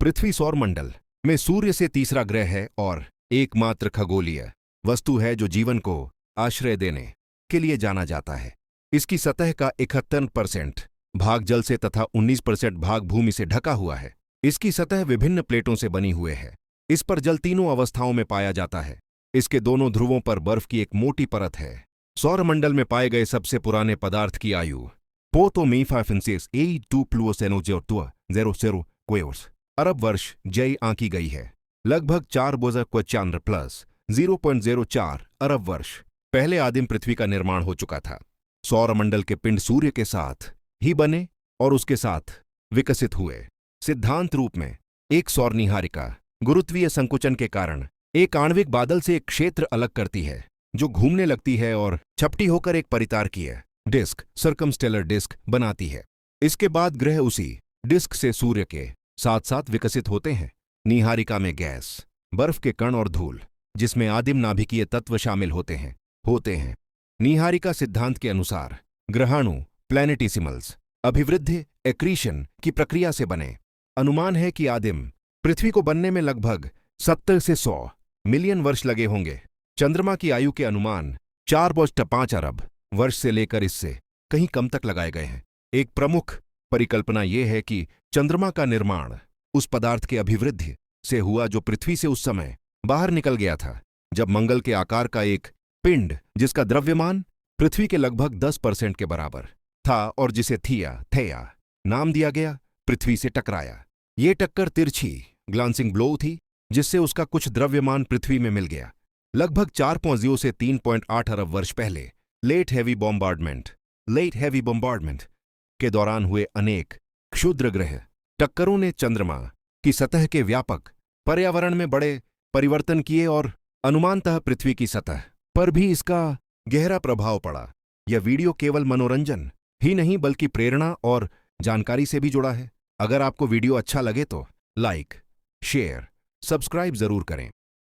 पृथ्वी सौरमंडल में सूर्य से तीसरा ग्रह है और एकमात्र खगोलीय वस्तु है जो जीवन को आश्रय देने के लिए जाना जाता है। इसकी सतह का 71% भाग जल से तथा 19% भाग भूमि से ढका हुआ है। इसकी सतह विभिन्न प्लेटों से बनी हुए है। इस पर जल तीनों अवस्थाओं में पाया जाता है। इसके दोनों ध्रुवों पर बर्फ की एक मोटी परत है। सौरमंडल में पाए गए सबसे पुराने पदार्थ की आयु अरब वर्ष जय आंकी गई है। लगभग 4+0.04 अरब वर्ष पहले आदिम पृथ्वी का निर्माण हो चुका था। सौरमंडल के पिंड सूर्य के साथ ही बने और उसके साथ विकसित हुए। सिद्धांत रूप में एक सौर निहारिका गुरुत्वीय संकुचन के कारण एक आणविक बादल से एक क्षेत्र अलग करती है जो घूमने लगती है और छपटी होकर एक परितारकीय डिस्क सर्कमस्टेलर डिस्क बनाती है। इसके बाद ग्रह उसी डिस्क से सूर्य के साथ साथ विकसित होते हैं। निहारिका में गैस, बर्फ के कण और धूल जिसमें आदिम नाभिकीय तत्व शामिल होते हैं। निहारिका सिद्धांत के अनुसार ग्रहाणु प्लैनेटिसिमल्स अभिवृद्धि एक्रीशन की प्रक्रिया से बने। अनुमान है कि आदिम पृथ्वी को बनने में लगभग 70 से 100 मिलियन वर्ष लगे होंगे। चंद्रमा की आयु के अनुमान 4.5 अरब वर्ष से लेकर इससे कहीं कम तक लगाए गए हैं। एक प्रमुख परिकल्पना यह है कि चंद्रमा का निर्माण उस पदार्थ के अभिवृद्धि से हुआ जो पृथ्वी से उस समय बाहर निकल गया था, जब मंगल के आकार का एक पिंड जिसका द्रव्यमान पृथ्वी के लगभग 10% के बराबर था और जिसे थेया नाम दिया गया, पृथ्वी से टकराया। ये टक्कर तिरछी ग्लांसिंग ब्लो थी जिससे उसका कुछ द्रव्यमान पृथ्वी में मिल गया। लगभग 4.0 से 3.8 अरब वर्ष पहले लेट हैवी बॉम्बार्डमेंट के दौरान हुए अनेक क्षुद्र ग्रह टक्करों ने चंद्रमा की सतह के व्यापक पर्यावरण में बड़े परिवर्तन किए और अनुमानतः पृथ्वी की सतह पर भी इसका गहरा प्रभाव पड़ा। यह वीडियो केवल मनोरंजन ही नहीं बल्कि प्रेरणा और जानकारी से भी जुड़ा है। अगर आपको वीडियो अच्छा लगे तो लाइक, शेयर, सब्सक्राइब जरूर करें।